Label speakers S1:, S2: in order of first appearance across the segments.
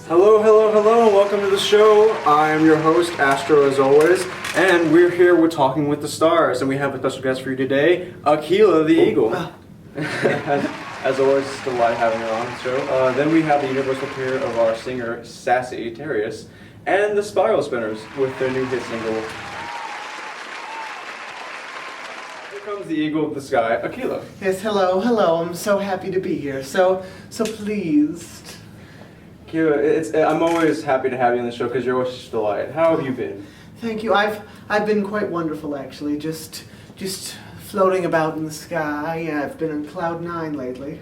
S1: Hello, hello, hello, and welcome to the show. I am your host, Astro, as always, and we're here with Talking with the Stars, and we have a special guest for you today, Aquila the Eagle. As always, it's a delight having her on the show. Then we have the universal pair of our singer, Sassy Terrius, and the Spiral Spinners with their new hit single. Here comes the Eagle of the Sky, Aquila.
S2: Yes, hello. I'm so happy to be here. So pleased.
S1: I'm always happy to have you on the show because you're always such a delight. How have you been?
S2: Thank you. I've been quite wonderful, actually. Just floating about in the sky. I've been on cloud 9 lately.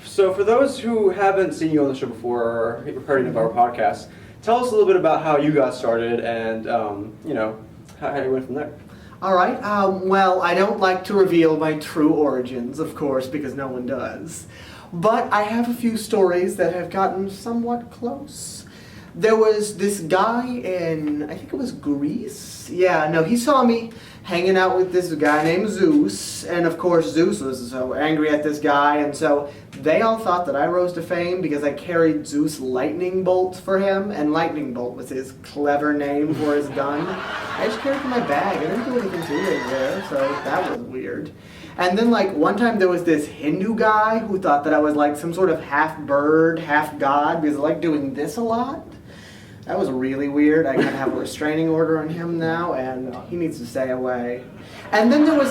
S1: So for those who haven't seen you on the show before or heard any of our podcasts, tell us a little bit about how you got started and how you went from there.
S2: All right. Well, I don't like to reveal my true origins, of course, because no one does. But I have a few stories that have gotten somewhat close. There was this guy in, I think it was Greece. Yeah, no, he saw me hanging out with this guy named Zeus. And of course, Zeus was so angry at this guy. And so they all thought that I rose to fame because I carried Zeus' lightning bolt for him. And lightning bolt was his clever name for his gun. I just carried it in my bag. I didn't do anything to it there, so that was weird. And then one time there was this Hindu guy who thought that I was like some sort of half bird, half god because I like doing this a lot. That was really weird. I gotta have a restraining order on him now and he needs to stay away. And then there was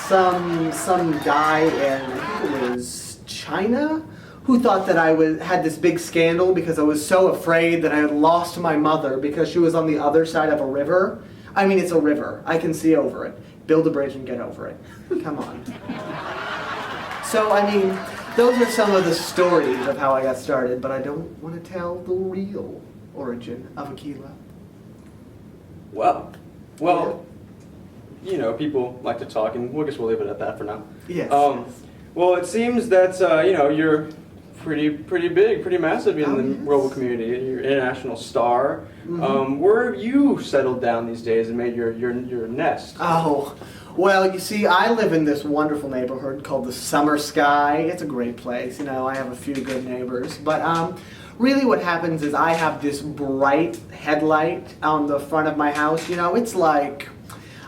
S2: some guy in, I think it was China, who thought that I had this big scandal because I was so afraid that I had lost my mother because she was on the other side of a river. I mean, it's a river. I can see over it. Build a bridge and get over it. Come on. So, I mean, those are some of the stories of how I got started, but I don't want to tell the real origin of Aquila.
S1: Well, people like to talk, and I guess we'll leave it at that for now.
S2: Yes.
S1: Well, it seems that, you're pretty big, pretty massive in the global community. You're an international star. Mm-hmm. Where have you settled down these days and made your nest?
S2: Oh, well, you see, I live in this wonderful neighborhood called the Summer Sky. It's a great place. I have a few good neighbors. But really what happens is I have this bright headlight on the front of my house. It's like,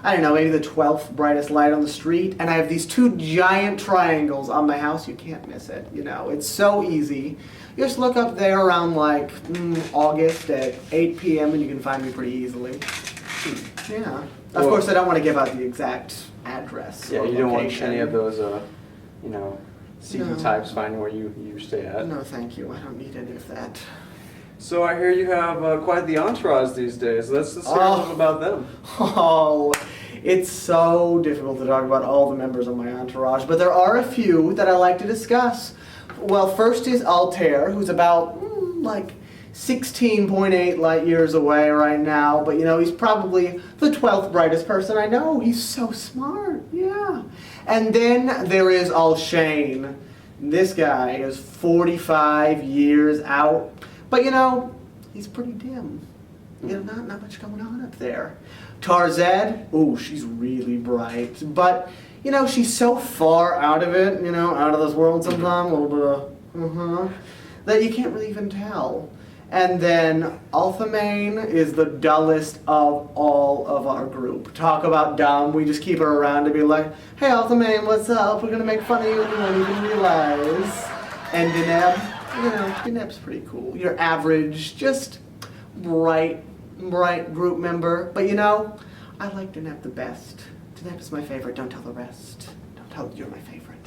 S2: I don't know, maybe the 12th brightest light on the street. And I have these two giant triangles on my house. You can't miss it. It's so easy. You just look up there around August at 8 p.m. and you can find me pretty easily. Yeah. Of course, I don't want to give out the exact address.
S1: Yeah,
S2: or
S1: you don't
S2: location.
S1: want any of those, CD types finding where you stay at.
S2: No, thank you. I don't need any of that.
S1: So I hear you have quite the entourage these days. Let's hear a little about them.
S2: Oh, it's so difficult to talk about all the members of my entourage, but there are a few that I like to discuss. Well, first is Altair, who's about 16.8 light years away right now, but he's probably the 12th brightest person I know. He's so smart, yeah. And then there is Alshane. This guy is 45 years out, but he's pretty dim. Not much going on up there. Tarzed, she's really bright, but she's so far out of it, out of this world sometimes, a little bit of, that you can't really even tell. And then Alphamane is the dullest of all of our group. Talk about dumb, we just keep her around to be like, hey Alphamane, what's up? We're gonna make fun of you and you won't even realize. And Deneb, Deneb's pretty cool. Your average, just bright group member. But I like Deneb the best. Deneb is my favorite, don't tell the rest. Don't tell you're my favorite,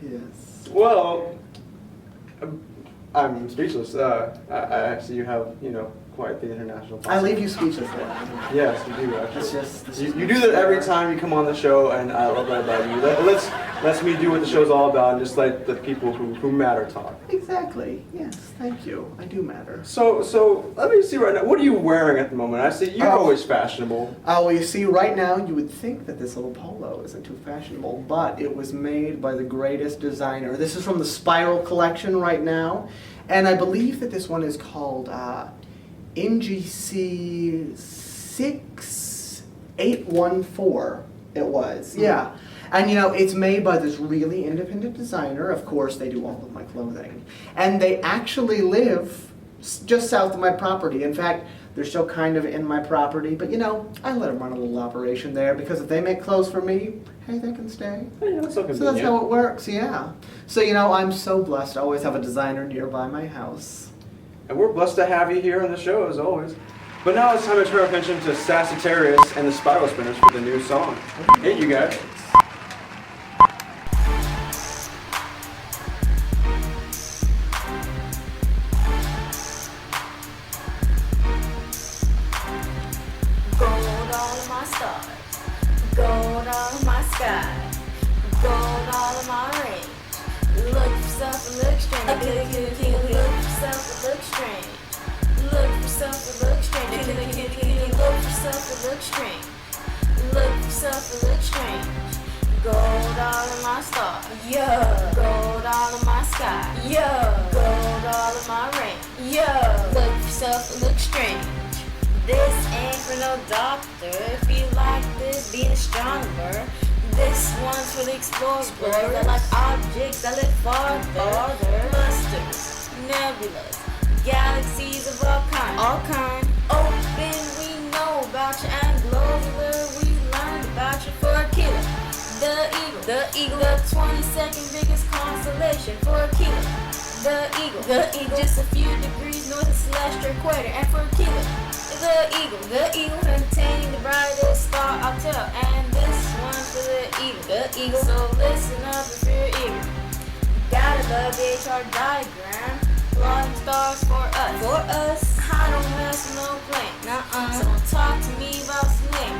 S2: Deneb. Yes.
S1: Well, I'm speechless. I see you have, quite the international
S2: I leave you speechless there.
S1: Yes, you do, actually.
S2: It's just,
S1: you do that every time you come on the show, and I love that about you. Let's me do what the show's all about and just let the people who matter talk.
S2: Exactly. Yes, thank you. I do matter.
S1: So let me see right now. What are you wearing at the moment? I see you're always fashionable.
S2: Oh, well, you see, right now you would think that this little polo isn't too fashionable, but it was made by the greatest designer. This is from the Spiral collection right now, and I believe that this one is called NGC 6814. It was, yeah. And it's made by this really independent designer. Of course, they do all of my clothing. And they actually live just south of my property. In fact, they're still kind of in my property, but I let them run a little operation there because if they make clothes for me, hey, they can stay.
S1: Oh, yeah, that's so
S2: So that's how it works, yeah. So, I'm so blessed to always have a designer nearby my house.
S1: And we're blessed to have you here on the show, as always. But now it's time to turn our attention to Sagittarius and the Spiral Spinners for the new song. Hey, you guys.
S3: Gold all of my stars, gold all of my sky, gold all of my range. Look for stuff and look strange. Look for stuff and look strange. Look for stuff and look strange. Look for stuff and look strange. Look for stuff and look strange. Gold all of my stars, yeah. Gold all of my sky, yeah. Gold all of my range, yeah. Look for stuff and look strange. This ain't for no doctor. If you like this, be an astronomer. This one's for the explorers that like objects that live farther. Clusters, nebulas, galaxies of all kind. Open, we know about you, and globular, we learned about you. For Aquila, the eagle, the 22nd biggest constellation. For Aquila, the eagle, just a few degrees north of celestial equator. And for Aquila, the eagle containing the brightest star I'll tell. And this one's for the eagle. So listen up if you're eager. Gotta love the HR diagram. Plotting stars for us. I don't mess with no plane. So don't talk to me about sling.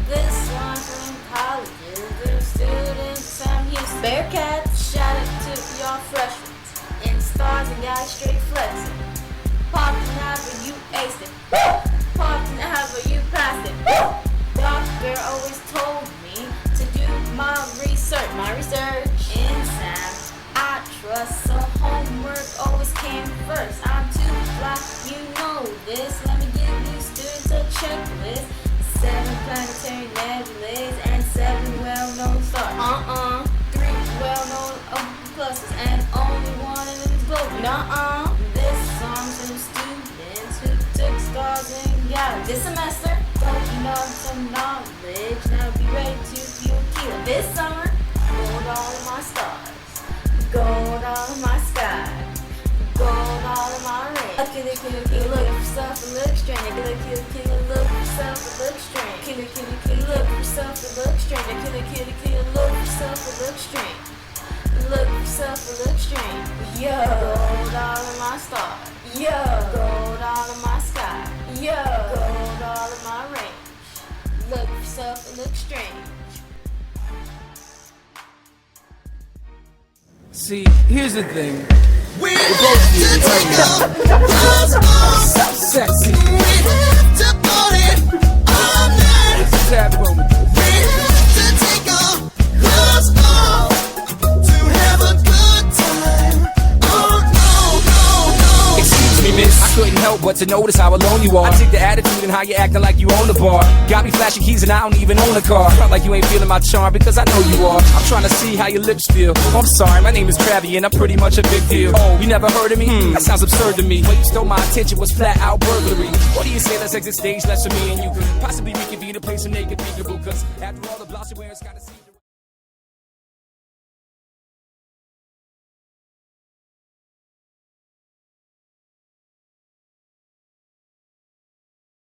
S3: This one's for colleges. The students I'm Houston. Bearcats, shout out to y'all freshmen. And stars and guys straight flexing. Popping out but you aced it. Popping out but you passed it. Doctor always told me to do my research. In science, I trust. So homework always came first. I'm too fly, you know this. Let me give you students a checklist. 7 planetary nebulae and 7 well-known stars. 3 well-known clusters and only one of them is global. This song's for students who took stars and galaxies this semester. Hope you know some knowledge. Now be ready to feel Aquila. This summer, gold all of my stars, gold all of my sky, gold all of my range. Aquila, look for stuff and look strange. Aquila, look for stuff and look strange. Aquila, look for stuff and look strange. Aquila, look for stuff and look strange. Look for stuff and look strange. Yeah, gold all of my stars. Yeah, gold all of my sky. Yeah, gold all of my range. Look for stuff and look strange.
S4: See, here's the thing.
S5: We have to take our clothes off.
S4: So sexy.
S5: We have to party all night.
S4: Tap moment.
S5: We have to take our clothes off to have a good time. Oh no, no, no.
S4: Excuse me, miss. I couldn't help but to notice how alone you are. I take the attitude and how you acting like you own the bar. Got me flashing keys and I don't even own a car. Felt like you ain't feeling my charm because I know you are. I'm trying to see how your lips feel. Oh, I'm sorry, my name is Krabby and I'm pretty much a big deal. Oh, you never heard of me? That sounds absurd to me. What you stole my attention was flat out burglary. What do you say? Let's exit stage left for me and you could possibly reconvene to play some naked peekaboo. Cause after all the blouse you're wearing, it's kinda see.